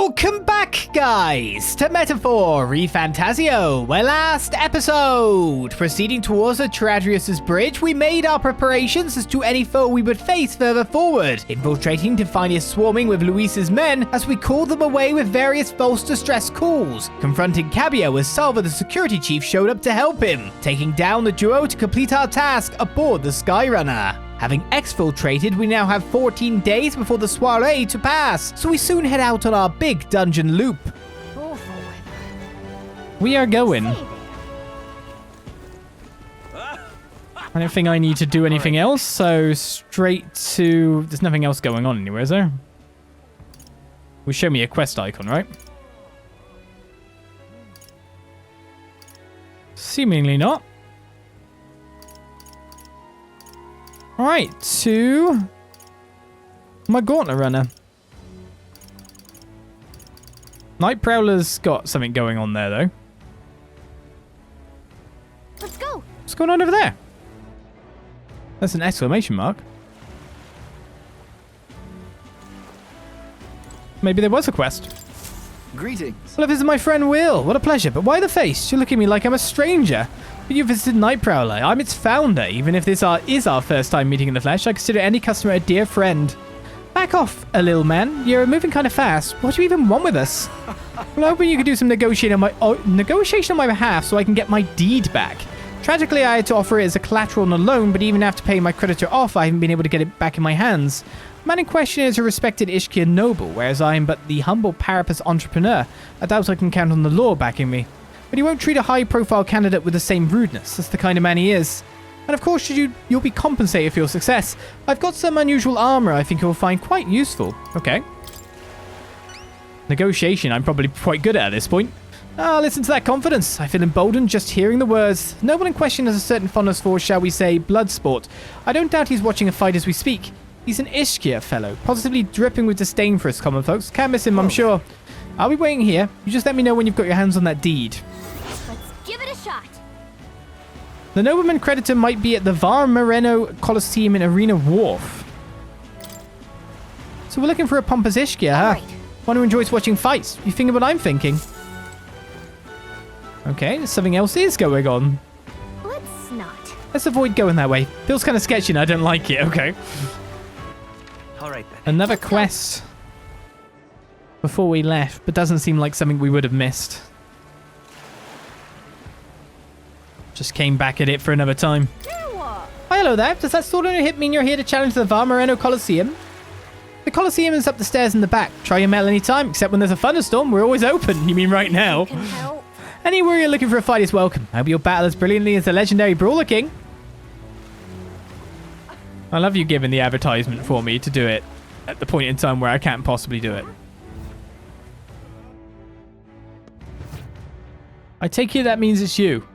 Welcome back, guys, to Metaphor Refantazio, where last episode, proceeding towards Atradrius' bridge, we made our preparations as to any foe we would face further forward, infiltrating Tefania swarming with Luis's men as we called them away with various false distress calls, confronting Cabio as Salva the security chief showed up to help him, taking down the duo to complete our task aboard the Skyrunner. Having exfiltrated, we now have 14 days before the soiree to pass, so we soon head out on our big dungeon loop. We are going. I don't think I need to do anything else, so straight to... There's nothing else going on anywhere, is there? Will show me a quest icon, right? Seemingly not. Alright, to my Gauntlet runner. Night Prowler's got something going on there, though. Let's go. What's going on over there? That's an exclamation mark. Maybe there was a quest. Greetings. Hello, this is my friend Will. What a pleasure. But why the face? You look at me like I'm a stranger. But you visited Night Prowler. I'm its founder. Even if this is our first time meeting in the flesh, I consider any customer a dear friend. Back off, a little man. You're moving kind of fast. What do you even want with us? Well, I hoping you could do some negotiation on my behalf so I can get my deed back. Tragically, I had to offer it as a collateral and a loan, but even after paying my creditor off, I haven't been able to get it back in my hands. The man in question is a respected Ishkia noble, whereas I am but the humble Parapus entrepreneur. I doubt I can count on the law backing me. But he won't treat a high-profile candidate with the same rudeness. That's the kind of man he is. And of course, you'll be compensated for your success. I've got some unusual armor I think you'll find quite useful. Okay. Negotiation, I'm probably quite good at this point. Ah, listen to that confidence. I feel emboldened just hearing the words. The noble in question has a certain fondness for, shall we say, blood sport. I don't doubt he's watching a fight as we speak. He's an Ishkia fellow, positively dripping with disdain for us common folks. Can't miss him, I'm sure. I'll be waiting here. You just let me know when you've got your hands on that deed. Let's give it a shot. The nobleman creditor might be at the Var Moreno Coliseum in Arena Wharf. So we're looking for a pompous Ishkia, huh? Right. One who enjoys watching fights. You think of what I'm thinking. Okay, something else is going on. Let's not. Let's avoid going that way. Feels kind of sketchy and I don't like it. Okay. All right then. Another quest before we left, but doesn't seem like something we would have missed. Just came back at it for another time. Hi, hello there. Does that sort of hit mean you're here to challenge the Var Moreno Coliseum? The Coliseum is up the stairs in the back. Try your metal anytime, except when there's a thunderstorm. We're always open. You mean right now? Can help. Anywhere you're looking for a fight is welcome. I hope you'll battle as brilliantly as the legendary Brawler King. I love you giving the advertisement for me to do it at the point in time where I can't possibly do it. I take it that means it's you.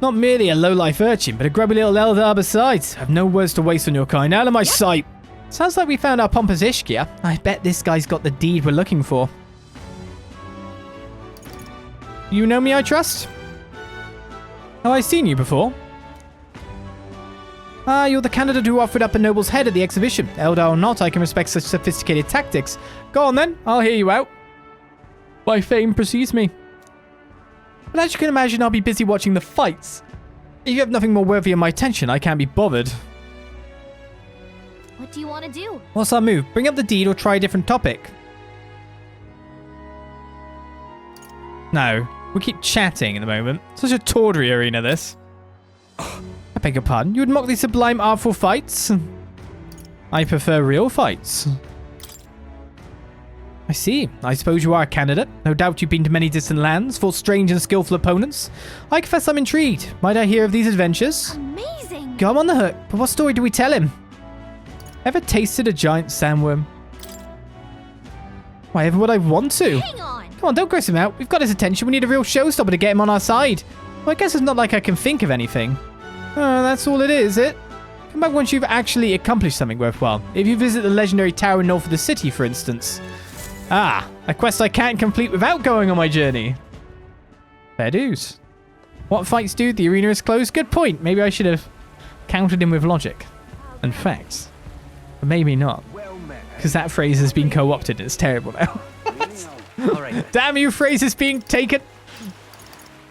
Not merely a low-life urchin, but a grubby little Eldar besides. I have no words to waste on your kind. Out of my sight. Sounds like we found our pompous Ishkia. I bet this guy's got the deed we're looking for. You know me, I trust? Have I seen you before? Ah, you're the candidate who offered up a noble's head at the exhibition. Eldar or not, I can respect such sophisticated tactics. Go on then, I'll hear you out. My fame precedes me. But as you can imagine, I'll be busy watching the fights. If you have nothing more worthy of my attention, I can't be bothered. What do you want to do? What's our move? Bring up the deed or try a different topic? No, we keep chatting at the moment. Such a tawdry arena, this. I beg your pardon? You would mock these sublime artful fights? I prefer real fights. I see. I suppose you are a candidate. No doubt you've been to many distant lands, fought strange and skillful opponents. I confess I'm intrigued. Might I hear of these adventures? Amazing. Go on the hook. But what story do we tell him? Ever tasted a giant sandworm? Why, ever would I want to? Hang on. Come on, don't gross him out. We've got his attention. We need a real showstopper to get him on our side. Well, I guess it's not like I can think of anything. That's all it is it? Come back once you've actually accomplished something worthwhile. If you visit the legendary tower north of the city, for instance. Ah, a quest I can't complete without going on my journey. Fair dues. What fights do? The arena is closed? Good point. Maybe I should have countered him with logic and facts. But maybe not. Well met. because that phrase has been co-opted. It's terrible now. All right. Then. Damn you, phrase is being taken.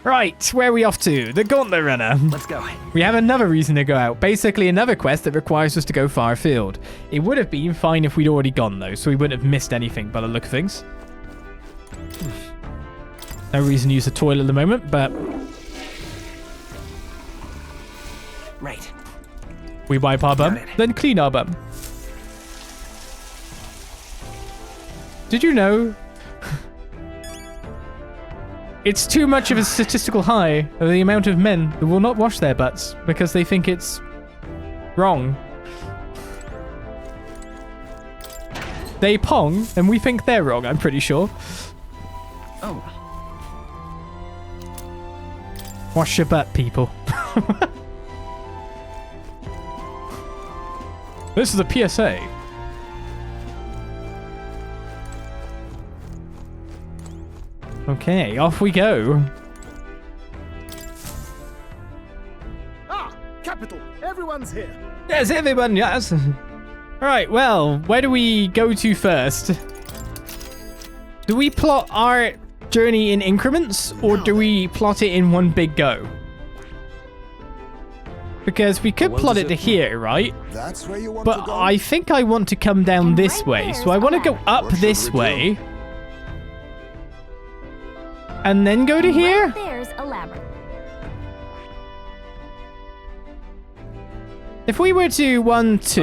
Right, where are we off to? The Gauntlet Runner. Let's go. We have another reason to go out. Basically, another quest that requires us to go far afield. It would have been fine if we'd already gone, though, so we wouldn't have missed anything by the look of things. No reason to use the toilet at the moment, but... Right. we wipe our bum, then clean our bum. Did you know... it's too much of a statistical high of the amount of men who will not wash their butts because they think it's wrong. They pong, and we think they're wrong, I'm pretty sure. Oh. Wash your butt, people. This is a PSA. Okay, off we go. Ah, capital. Everyone's here. Yes, everyone, yes. Alright, well, where do we go to first? Do we plot our journey in increments, or do we plot it in one big go? Because we could plot it to here, right? That's where you want But to go? I think I want to come down And this right way. there's So I want to go Olaf. up What should this we do? way. And then go to here? Right there's a labyrinth. If we were to 1, 2,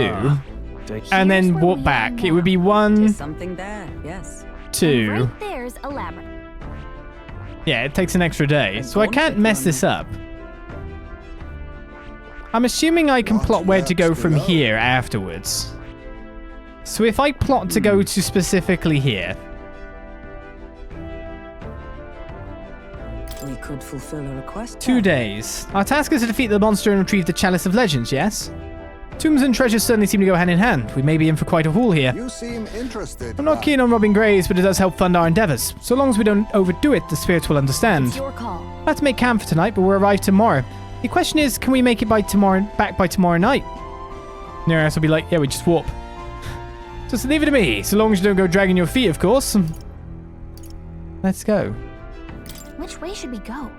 and then Here's where walk we back, are it would be now. 1, There's something there, yes. 2. Right there's a labyrinth. Yeah, it takes an extra day. So I can't mess this up. I'm assuming I can plot where to go from here afterwards. So if I plot to go to specifically here, We could fulfill a request. 2 days. Our task is to defeat the monster and retrieve the Chalice of Legends, yes? Tombs and treasures certainly seem to go hand in hand. We may be in for quite a haul here. You seem interested. I'm not keen on robbing graves, but it does help fund our endeavors. So long as we don't overdo it, the spirits will understand. It's your call. Let's make camp for tonight, but we'll arrive tomorrow. The question is, can we make it by tomorrow, back by tomorrow night? Near us will be like, yeah, we just warp. Just leave it to me, so long as you don't go dragging your feet, of course. Let's go. Which way should we go?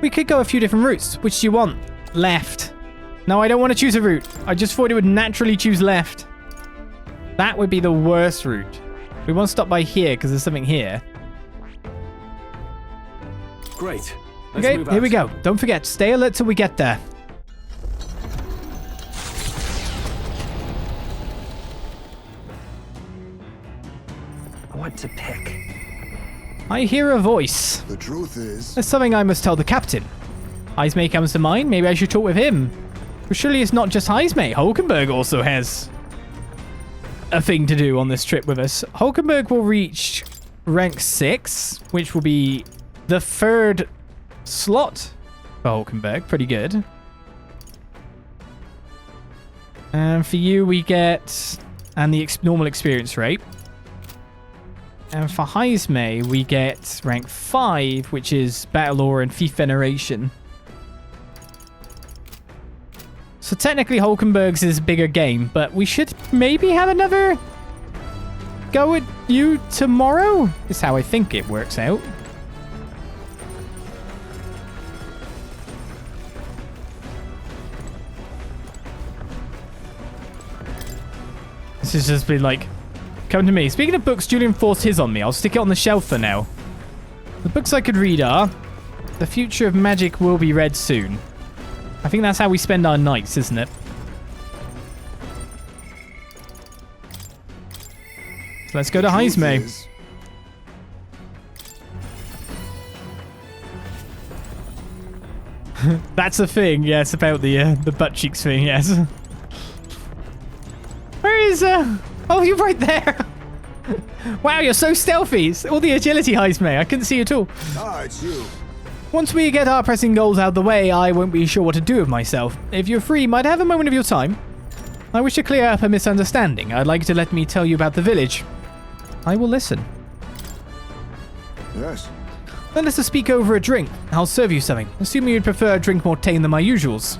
We could go a few different routes. Which do you want? Left. No, I don't want to choose a route. I just thought it would naturally choose left. That would be the worst route. We want to stop by here because there's something here. Great. Okay, here we go. Don't forget, stay alert till we get there. What to pick? I hear a voice. The truth is, There's something I must tell the captain. Heismay comes to mind. Maybe I should talk with him. But surely it's not just Heismay. Hulkenberg also has a thing to do on this trip with us. Hulkenberg will reach rank 6, which will be the 3rd slot for Hulkenberg. Pretty good. And for you, we get... and the normal experience rate. And for Heismay, we get rank 5, which is Battle Aura and Thief Veneration. So technically Hulkenberg's is a bigger game, but we should maybe have another go at you tomorrow? Is how I think it works out. This has just been like, come to me. Speaking of books, Julian forced his on me. I'll stick it on the shelf for now. The books I could read are The Future of Magic Will Be Read Soon. I think that's how we spend our nights, isn't it? So let's go to the truth Heismay. is, That's a thing, yes, about the butt cheeks thing, yes. Where is oh, you're right there. Wow, you're so stealthy. It's all the agility, Heismay. I couldn't see you at all. it's you. Once we get our pressing goals out of the way, I won't be sure what to do with myself. If you're free, might I have a moment of your time? I wish to clear up a misunderstanding. I'd like you to let me tell you about the village. I will listen. Yes. Then let's just speak over a drink. I'll serve you something. Assuming you'd prefer a drink more tame than my usuals.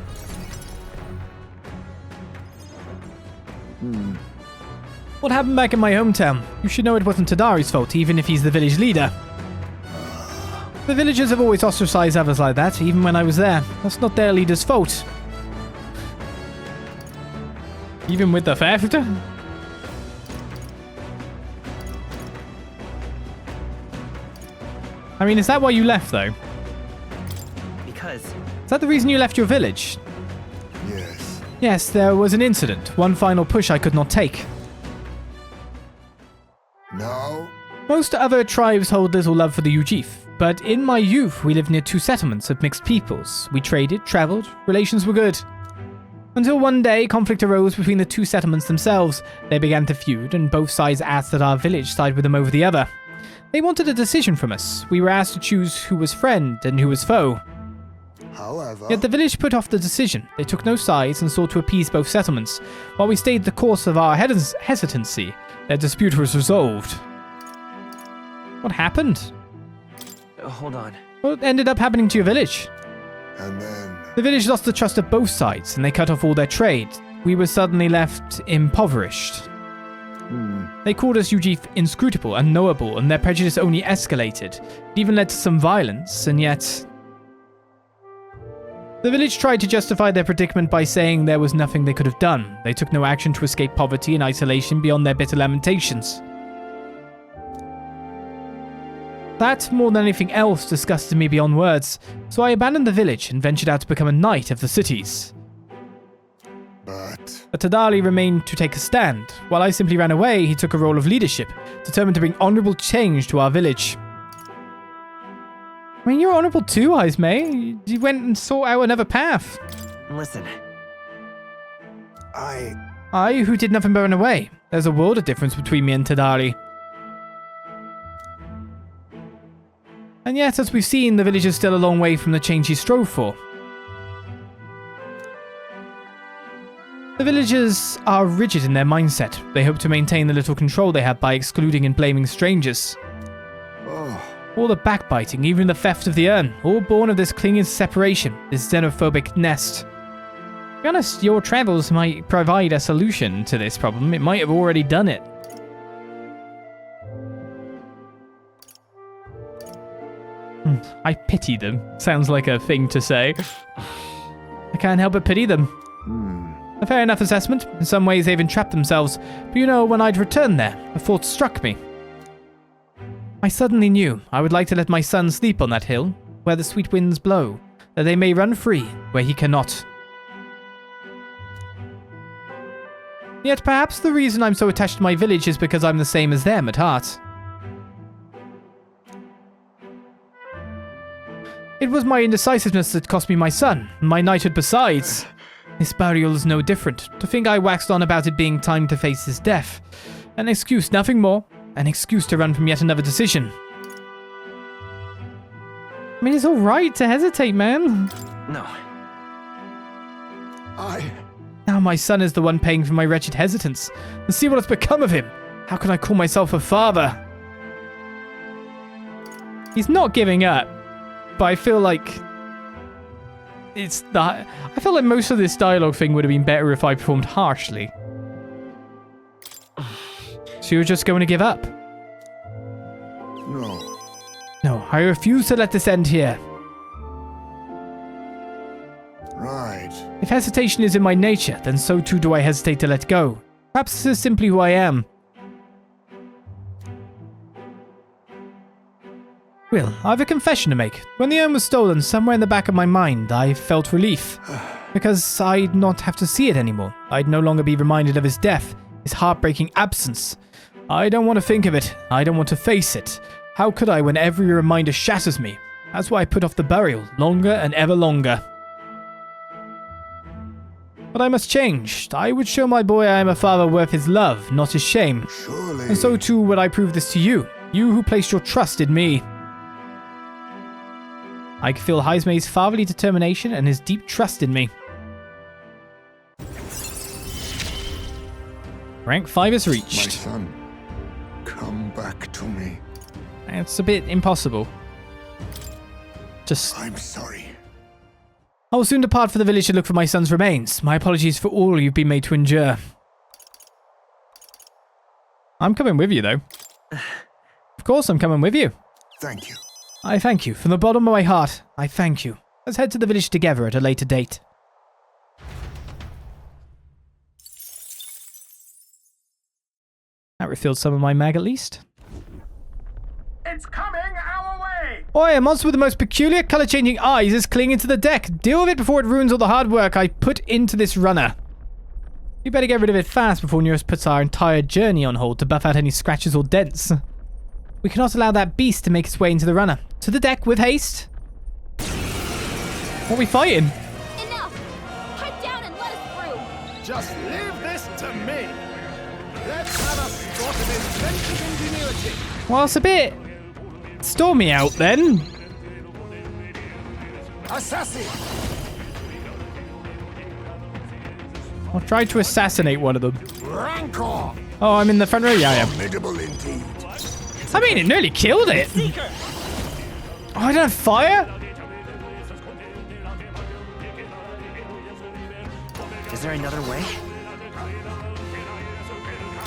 What happened back in my hometown? You should know it wasn't Tadari's fault, even if he's the village leader. The villagers have always ostracized others like that, even when I was there. That's not their leader's fault. Even with the theft? I mean, is that why you left, though? Because Is that the reason you left your village? Yes. Yes, there was an incident. One final push I could not take. No. Most other tribes hold little love for the Ujif, but in my youth we lived near two settlements of mixed peoples. We traded, traveled, relations were good. Until one day, conflict arose between the two settlements themselves. They began to feud, and both sides asked that our village side with them over the other. They wanted a decision from us. We were asked to choose who was friend and who was foe. However, Yet the village put off the decision. They took no sides and sought to appease both settlements. While we stayed the course of our hesitancy, their dispute was resolved. What happened? hold on. What ended up happening to your village? and then The village lost the trust of both sides, and they cut off all their trade. We were suddenly left impoverished. They called us Ujif inscrutable, unknowable, and their prejudice only escalated. It even led to some violence, and yet... The village tried to justify their predicament by saying there was nothing they could have done. They took no action to escape poverty and isolation beyond their bitter lamentations. That, more than anything else, disgusted me beyond words, so I abandoned the village and ventured out to become a knight of the cities. But Tadali remained to take a stand. While I simply ran away, he took a role of leadership, determined to bring honourable change to our village. I mean, you're honourable too, Heismay. You went and sought out another path. Listen, I, who did nothing but run away. There's a world of difference between me and Tadali. And yet, as we've seen, the village is still a long way from the change he strove for. The villagers are rigid in their mindset. They hope to maintain the little control they have by excluding and blaming strangers. All the backbiting, even the theft of the urn, all born of this clinging separation, this xenophobic nest. To be honest, your travels might provide a solution to this problem. It might have already done it. I pity them. Sounds like a thing to say. I can't help but pity them. A fair enough assessment. In some ways they've entrapped themselves, but you know, when I'd returned there, a thought struck me. I suddenly knew I would like to let my son sleep on that hill, where the sweet winds blow, that they may run free where he cannot. Yet perhaps the reason I'm so attached to my village is because I'm the same as them at heart. It was my indecisiveness that cost me my son, and my knighthood besides. This burial is no different. To think I waxed on about it being time to face his death. An excuse, nothing more. An excuse to run from yet another decision. I mean, it's alright to hesitate, man. no. Now my son is the one paying for my wretched hesitance. And see what has become of him. How can I call myself a father? He's not giving up. But I feel like... I feel like most of this dialogue thing would have been better if I performed harshly. So you're just going to give up? no. No, I refuse to let this end here. Right. If hesitation is in my nature, then so too do I hesitate to let go. Perhaps this is simply who I am. Will, I have a confession to make. When the urn was stolen, somewhere in the back of my mind, I felt relief. Because I'd not have to see it anymore. I'd no longer be reminded of his death, his heartbreaking absence. I don't want to think of it. I don't want to face it. How could I when every reminder shatters me? That's why I put off the burial, longer and ever longer. But I must change. I would show my boy I am a father worth his love, not his shame. Surely. And so too would I prove this to you. You who placed your trust in me. I can feel Heismay's fatherly determination and his deep trust in me. Rank 5 is My reached. son, come back to me. It's a bit impossible. I'm sorry. I will soon depart for the village to look for my son's remains. My apologies for all you've been made to endure. I'm coming with you, though. Of course I'm coming with you. Thank you. I thank you. From the bottom of my heart, I thank you. Let's head to the village together at a later date. That refilled some of my mag at least. It's coming our way! Oi, a monster with the most peculiar color-changing eyes is clinging to the deck. Deal with it before it ruins all the hard work I put into this runner. We better get rid of it fast before Nearest puts our entire journey on hold to buff out any scratches or dents. We cannot allow that beast to make its way into the runner. To the deck with haste. What are we fighting? Enough! Pipe down and let us through! Just leave this to me! Let's have a sport of inventive ingenuity! Well, it's a bit stormy out then. Assassin! I'll try to assassinate one of them. Rancor! Oh, I'm in the front row? Yeah, I am. Formidable indeed. I mean, it nearly killed it. Oh, I don't have fire? Is there another way?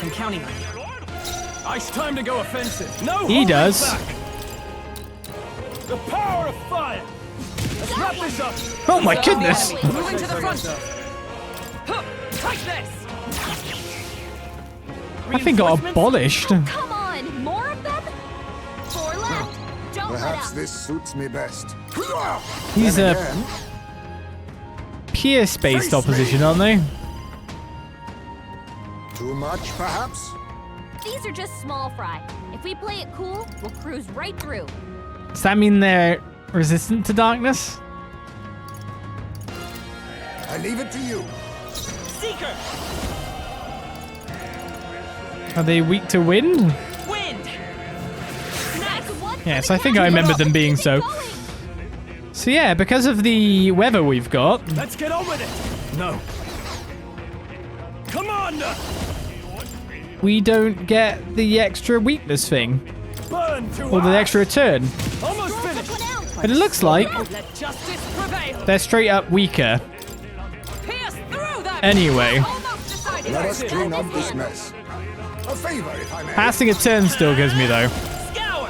I'm counting on you. It's time to go offensive. No He does. back. The power of fire! Let's wrap this up! Oh my goodness. Moving to the front. Take this! That thing got abolished. Come on! More of them? 4 left! Don't let Perhaps up! this suits me best. These Then are again, pierce-based opposition, aren't they? too much, perhaps? These are just small fry. If we play it cool, we'll cruise right through. Does that mean they're resistant to darkness? I leave it to you. Seeker! Are they weak to wind? Wind! Yes, I think I remember them being so. So yeah, because of the weather we've got, Let's get on with it! No. Commander! we don't get the extra weakness thing. Burn to Or the extra turn. Almost finished! But it looks like Let justice prevail. they're straight up weaker. Pierce through that. Anyway, Almost decided. Let us clean up this mess. A favor, if I may. passing a turn still gives me though. Scour!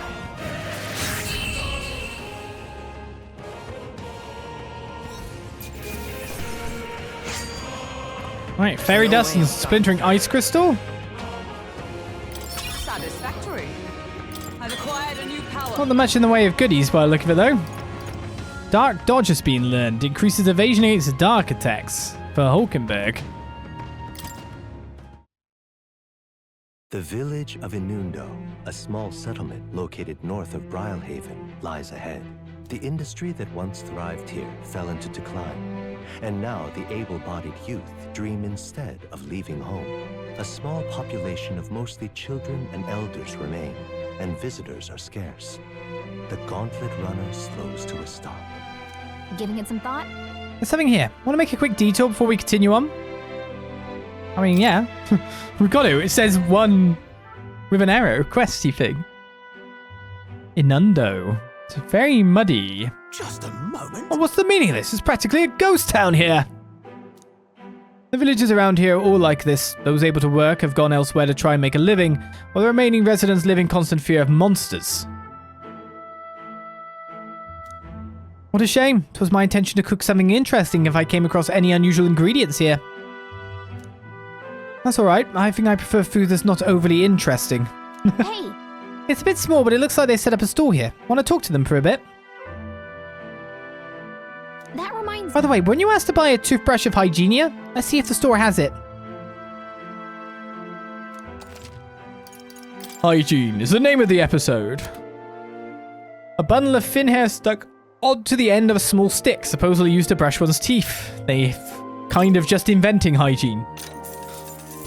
Right, fairy dust and splintering ice crystal. Satisfactory. I've acquired a new power. Not that much in the way of goodies by the look of it though. Dark dodge has been learned. Increases evasion against dark attacks for Hulkenberg. The village of Inundo, a small settlement located north of Brylehaven, lies ahead. The industry that once thrived here fell into decline, and now the able-bodied youth dream instead of leaving home. A small population of mostly children and elders remain, and visitors are scarce. The Gauntlet runner slows to a stop. Giving it some thought? There's something here. Want to make a quick detour before we continue on? I mean, yeah. We've got to. It says one with an arrow, questy thing. Inundo. It's very muddy. Just a moment. Oh, what's the meaning of this? It's practically a ghost town here. The villagers around here are all like this. Those able to work have gone elsewhere to try and make a living, while the remaining residents live in constant fear of monsters. What a shame. It was my intention to cook something interesting if I came across any unusual ingredients here. That's alright. I think I prefer food that's not overly interesting. Hey! It's a bit small, but it looks like they set up a store here. Want to talk to them for a bit? That reminds By the me. way, weren't you asked to buy a toothbrush of Hygienia? Let's see if the store has it. Hygiene is the name of the episode. A bundle of thin hair stuck onto the end of a small stick, supposedly used to brush one's teeth. They kind of just inventing hygiene.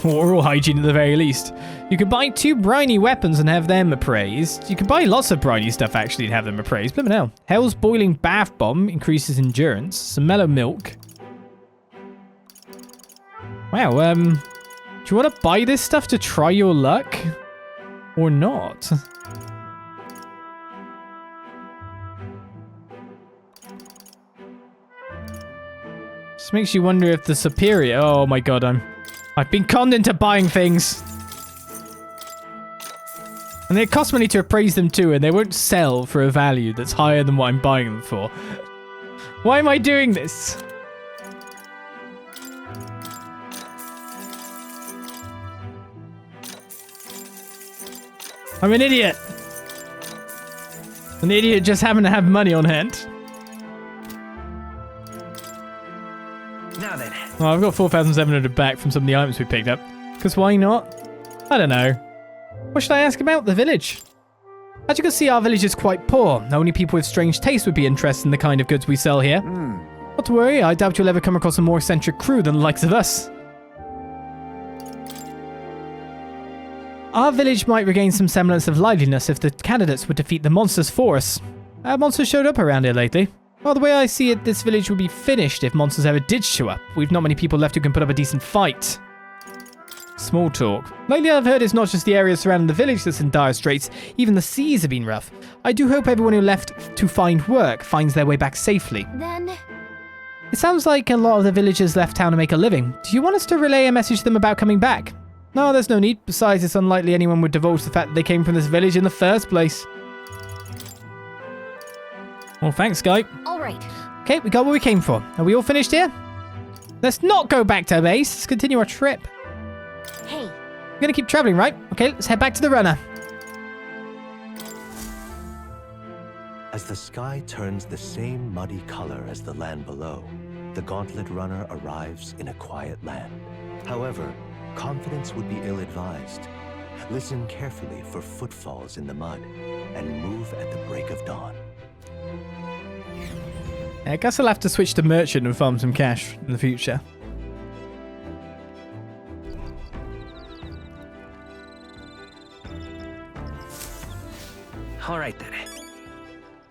Or oral hygiene at the very least. You could buy 2 briny weapons and have them appraised. You could buy lots of briny stuff actually and have them appraised. Blimey hell. Hell's boiling bath bomb increases endurance. Some mellow milk. Wow, do you want to buy this stuff to try your luck? Or not? Just makes you wonder if the superior... Oh my god, I've been conned into buying things. And it costs money to appraise them too, and they won't sell for a value that's higher than what I'm buying them for. Why am I doing this? I'm an idiot. An idiot just happened to have money on hand. Now then. Well, I've got 4,700 back from some of the items we picked up. Because why not? I don't know. What should I ask about the village? As you can see, our village is quite poor. Only people with strange taste would be interested in the kind of goods we sell here. Not to worry, I doubt you'll ever come across a more eccentric crew than the likes of us. Our village might regain some semblance of liveliness if the candidates would defeat the monsters for us. Have monsters showed up around here lately? Well, the way I see it, this village would be finished if monsters ever did show up. We've not many people left who can put up a decent fight. Small talk. Lately I've heard it's not just the area surrounding the village that's in dire straits, even the seas have been rough. I do hope everyone who left to find work finds their way back safely. Then... It sounds like a lot of the villagers left town to make a living. Do you want us to relay a message to them about coming back? No, there's no need. Besides, it's unlikely anyone would divulge the fact that they came from this village in the first place. Well, thanks, guy. All right. Okay, we got what we came for. Are we all finished here? Let's not go back to base. Let's continue our trip. Hey. We're gonna keep traveling, right? Okay, let's head back to the runner. As the sky turns the same muddy color as the land below, the Gauntlet runner arrives in a quiet land. However, confidence would be ill-advised. Listen carefully for footfalls in the mud and move at the break of dawn. I guess I'll have to switch to merchant and farm some cash in the future. All right then.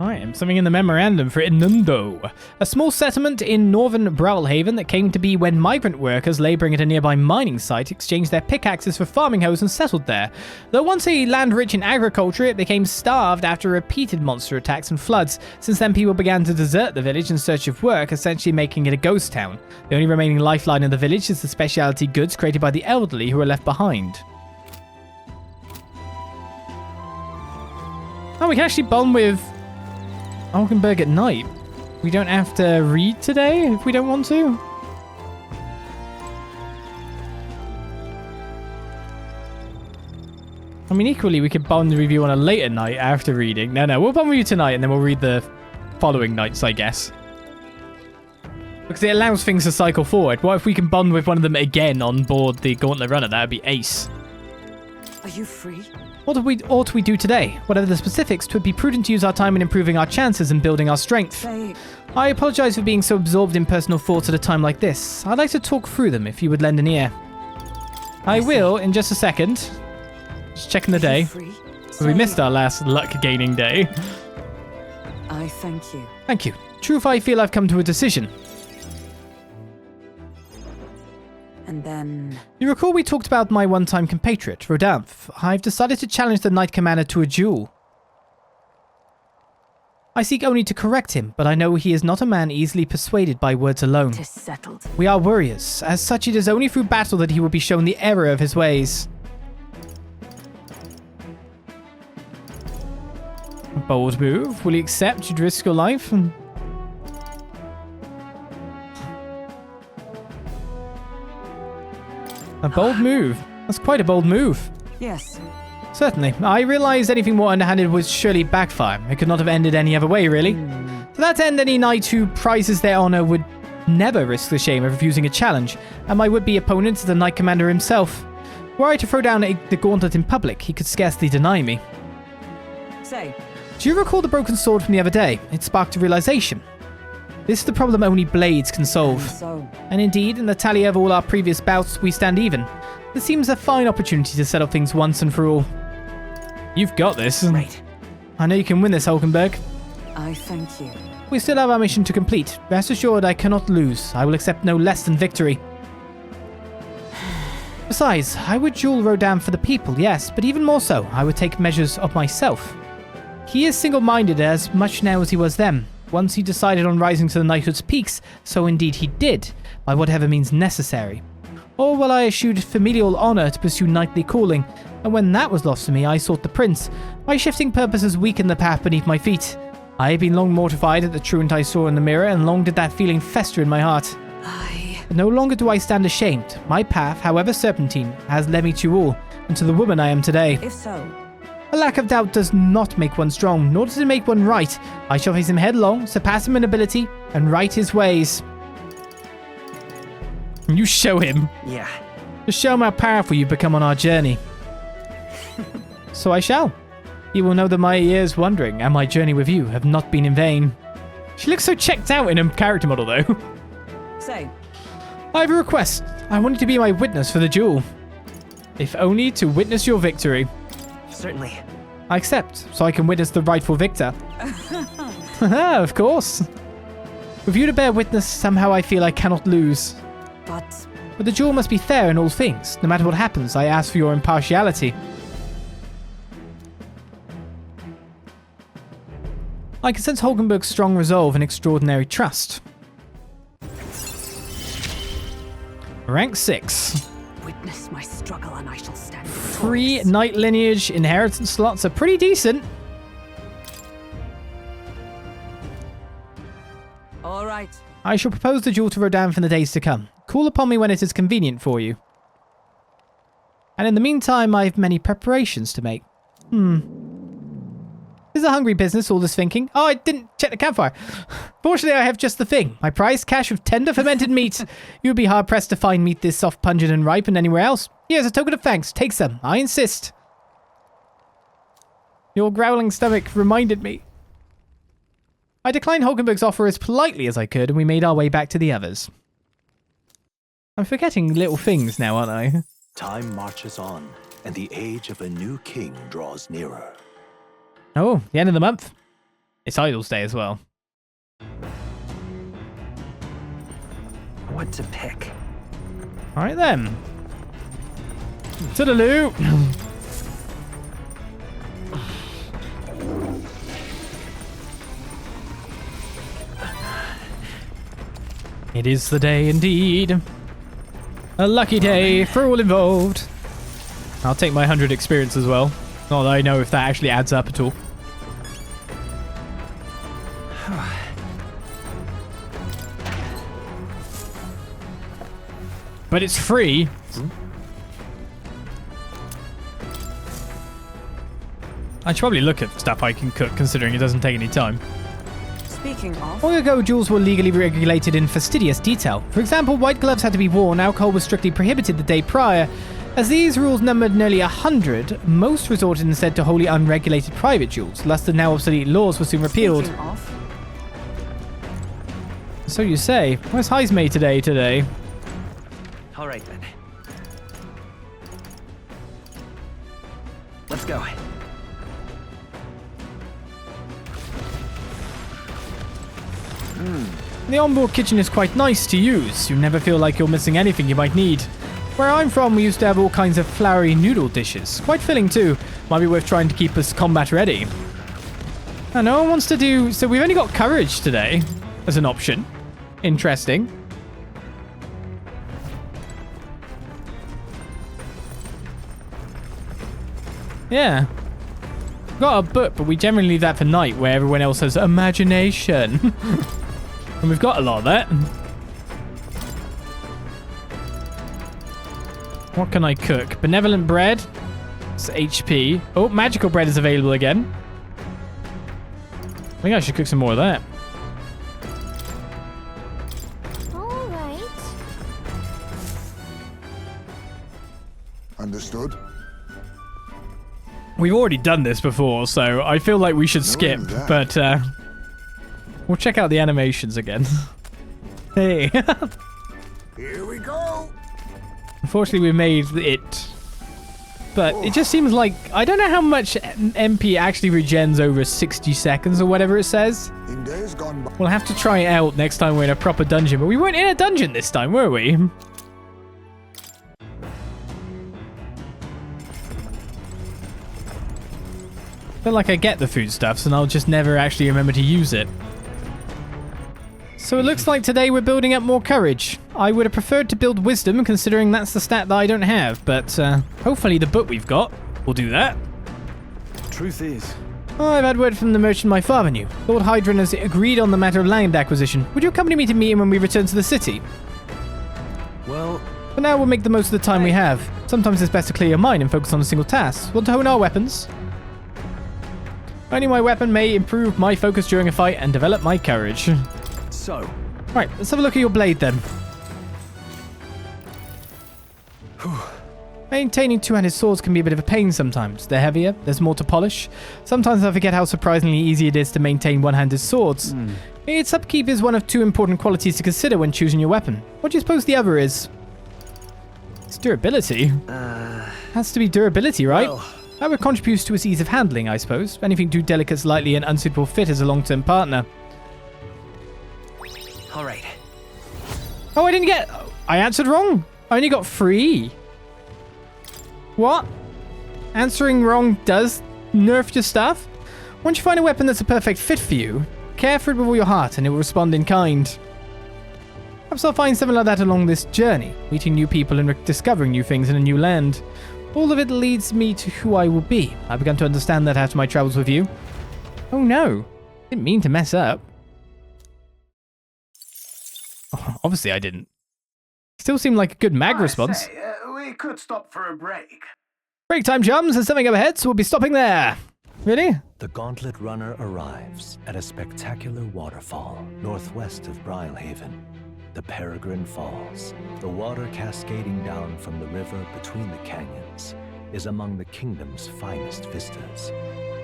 Alright, something in the memorandum for Inundo. A small settlement in northern Brawlhaven that came to be when migrant workers labouring at a nearby mining site exchanged their pickaxes for farming hoes and settled there. Though once a land rich in agriculture, it became starved after repeated monster attacks and floods. Since then, people began to desert the village in search of work, essentially making it a ghost town. The only remaining lifeline in the village is the specialty goods created by the elderly who are left behind. Oh, we can actually bond with Hulkenberg at night. We don't have to read today if we don't want to. I mean, equally, we could bond the review on a later night after reading. No, we'll bond review tonight and then we'll read the following nights, I guess. Because it allows things to cycle forward. What if we can bond with one of them again on board the Gauntlet runner? That would be ace. Are you free? What ought we do today? Whatever the specifics, 'twould be prudent to use our time in improving our chances and building our strength. Say, I apologise for being so absorbed in personal thoughts at a time like this. I'd like to talk through them if you would lend an ear. I will in just a second. Just checking the are you day. free? We Say, missed our last luck gaining day. I thank you. Thank you. Truth, I feel I've come to a decision. And then... You recall we talked about my one-time compatriot, Rodolphe. I've decided to challenge the Knight Commander to a duel. I seek only to correct him, but I know he is not a man easily persuaded by words alone. Tis settled. We are warriors. As such, it is only through battle that he will be shown the error of his ways. Bold move. Will you accept you'd risk your life? A bold move. That's quite a bold move. Yes. Certainly. I realize anything more underhanded would surely backfire. It could not have ended any other way, really. To that end, any knight who prizes their honor would never risk the shame of refusing a challenge, and my would-be opponent is the Knight Commander himself. Were I to throw down the gauntlet in public, he could scarcely deny me. Say, Do you recall the broken sword from the other day? It sparked a realization. This is the problem only blades can solve. so... And indeed, in the tally of all our previous bouts, we stand even. This seems a fine opportunity to settle things once and for all. You've got this. Right. I know you can win this, Hulkenberg. I thank you. We still have our mission to complete. Rest assured I cannot lose. I will accept no less than victory. Besides, I would duel Rodan for the people, yes, but even more so, I would take measures of myself. He is single-minded as much now as he was then. Once he decided on rising to the knighthood's peaks, so indeed he did, by whatever means necessary. Or while I eschewed familial honour to pursue knightly calling, And when that was lost to me, I sought the prince. My shifting purposes weakened the path beneath my feet. I had been long mortified at the truant I saw in the mirror, and long did that feeling fester in my heart. But no longer do I stand ashamed. My path, however serpentine, has led me to all, and to the woman I am today. If so, A lack of doubt does not make one strong, nor does it make one right. I shall face him headlong, surpass him in ability, and right his ways. You show him. Yeah. Just show him how powerful you've become on our journey. So I shall. He will know that my years wandering and my journey with you have not been in vain. She looks so checked out in her character model, though. say, I have a request. I want you to be my witness for the duel. If only to witness your victory. Certainly. I accept, so I can witness the rightful victor. Of course. With you to bear witness, somehow I feel I cannot lose. but But the duel must be fair in all things. No matter what happens, I ask for your impartiality. I can sense Hulkenberg's strong resolve and extraordinary trust. Rank 6. witness my struggle and I shall stand. 3 knight lineage inheritance slots are pretty decent. All right. I shall propose the duel to Rodan for the days to come. Call upon me when it is convenient for you. And in the meantime, I have many preparations to make. This is a hungry business, all this thinking. Oh, I didn't check the campfire. Fortunately, I have just the thing. My prized cache of tender fermented meat. You would be hard-pressed to find meat this soft, pungent, and ripened anywhere else. Here's a token of thanks. Take some. I insist. Your growling stomach reminded me. I declined Hulkenberg's offer as politely as I could, and we made our way back to the others. I'm forgetting little things now, aren't I? Time marches on, and the age of a new king draws nearer. Oh, the end of the month. It's Idol's Day as well. What to pick? All right then. Toodaloo. It is the day indeed. A lucky day for all involved. I'll take my 100 experience as well. Not that I know if that actually adds up at all. But it's free. I should probably look at stuff I can cook, considering it doesn't take any time. Speaking of, Long ago, duels were legally regulated in fastidious detail. For example, white gloves had to be worn, alcohol was strictly prohibited the day prior. As these rules numbered nearly 100, most resorted instead to wholly unregulated private duels. Thus, the now obsolete laws were soon repealed. speaking of, So you say. Where's Heismay today? All right then. Let's go. The onboard kitchen is quite nice to use. You never feel like you're missing anything you might need. Where I'm from, we used to have all kinds of floury noodle dishes. Quite filling too. Might be worth trying to keep us combat ready. And no one wants to do... So we've only got courage today as an option. Interesting. Yeah. Got a book, but we generally leave that for night where everyone else has imagination. And we've got a lot of that. What can I cook? Benevolent bread. It's HP. Oh, magical bread is available again. I think I should cook some more of that. All right. Understood. We've already done this before, so I feel like we should skip, that. but we'll check out the animations again. Hey. Here we go. Unfortunately, we made it. But it just seems like... I don't know how much MP actually regens over 60 seconds or whatever it says. In days gone by. We'll have to try it out next time we're in a proper dungeon. But we weren't in a dungeon this time, were we? I feel like I get the foodstuffs and I'll just never actually remember to use it. So it looks like today we're building up more courage. I would have preferred to build wisdom, considering that's the stat that I don't have, but hopefully the book we've got We'll do that. Truth is, I've had word from the merchant my father knew. Lord Hydron has agreed on the matter of land acquisition. Would you accompany me to meet him when we return to the city? well, For now, we'll make the most of the time we have. Sometimes it's best to clear your mind and focus on a single task. Want to hone our weapons? Only my weapon may improve my focus during a fight and develop my courage. so, Right, let's have a look at your blade then. Maintaining two-handed swords can be a bit of a pain sometimes. They're heavier, there's more to polish. Sometimes I forget how surprisingly easy it is to maintain one-handed swords. Its upkeep is one of two important qualities to consider when choosing your weapon. What do you suppose the other is? It's durability. Has to be durability, right? well, That would contribute to its ease of handling, I suppose. Anything too delicate is likely an unsuitable fit as a long-term partner. All right. Oh, I didn't get... I answered wrong. I only got 3. What? Answering wrong does nerf your stuff? Once you find a weapon that's a perfect fit for you, care for it with all your heart and it will respond in kind. Perhaps I'll find something like that along this journey, meeting new people and discovering new things in a new land. All of it leads me to who I will be. I've begun to understand that after my travels with you. Oh no. Didn't mean to mess up. Oh, obviously I didn't. Still seemed like a good mag response. We could stop for a break. Break time, chums. There's something up ahead, so we'll be stopping there. Really? The Gauntlet runner arrives at a spectacular waterfall northwest of Brilehaven, the Peregrine Falls. The water cascading down from the river between the canyons is among the kingdom's finest vistas,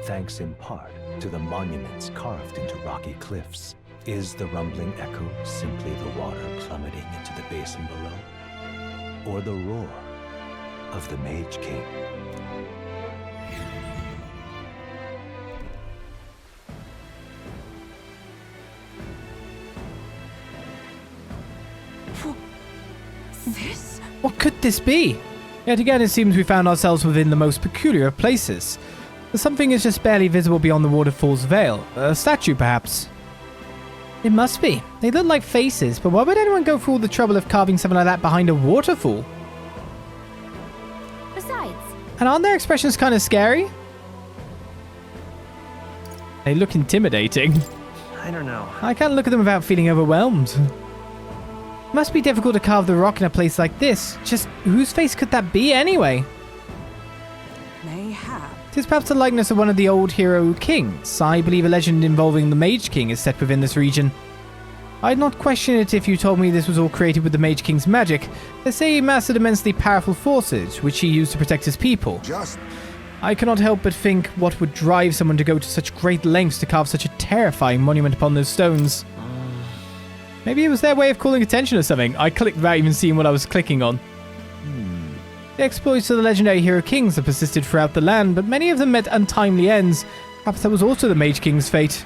thanks in part to the monuments carved into rocky cliffs. Is the rumbling echo simply the water plummeting into the basin below? Or the roar of the Mage King? This? What could this be? Yet again, it seems we found ourselves within the most peculiar of places. Something is just barely visible beyond the waterfall's veil. A statue, perhaps? It must be. They look like faces, but why would anyone go through all the trouble of carving something like that behind a waterfall? Besides, And aren't their expressions kind of scary? They look intimidating. I don't know. I can't look at them without feeling overwhelmed. It must be difficult to carve the rock in a place like this. Just whose face could that be anyway? Mayhap. It is perhaps the likeness of one of the old hero kings. I believe a legend involving the Mage King is set within this region. I'd not question it if you told me this was all created with the Mage King's magic. They say he mastered immensely powerful forces, which he used to protect his people. I cannot help but think what would drive someone to go to such great lengths to carve such a terrifying monument upon those stones. Maybe it was their way of calling attention to something. I clicked without even seeing what I was clicking on. The exploits of the legendary hero kings have persisted throughout the land, but many of them met untimely ends. Perhaps that was also the Mage King's fate.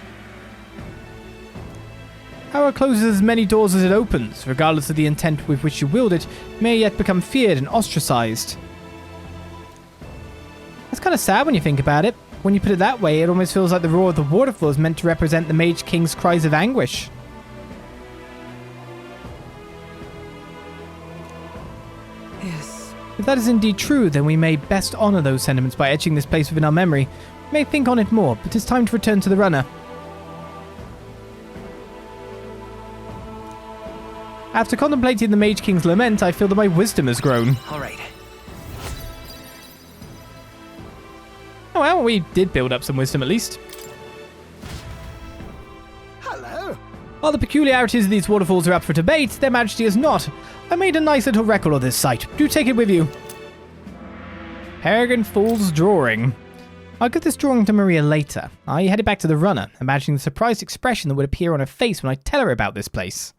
Power closes as many doors as it opens. Regardless of the intent with which you wield it, it may yet become feared and ostracized. That's kind of sad when you think about it. When you put it that way, it almost feels like the roar of the waterfall is meant to represent the Mage King's cries of anguish. Yes. If that is indeed true, then we may best honor those sentiments by etching this place within our memory. We may think on it more, but it's time to return to the runner. After contemplating the Mage King's lament, I feel that my wisdom has grown. All right. Oh well, we did build up some wisdom at least. Hello. While the peculiarities of these waterfalls are up for debate, their majesty is not. I made a nice little record of this site. Do take it with you. Peregrine Falls drawing. I'll give this drawing to Maria later. I headed back to the runner, imagining the surprised expression that would appear on her face when I tell her about this place.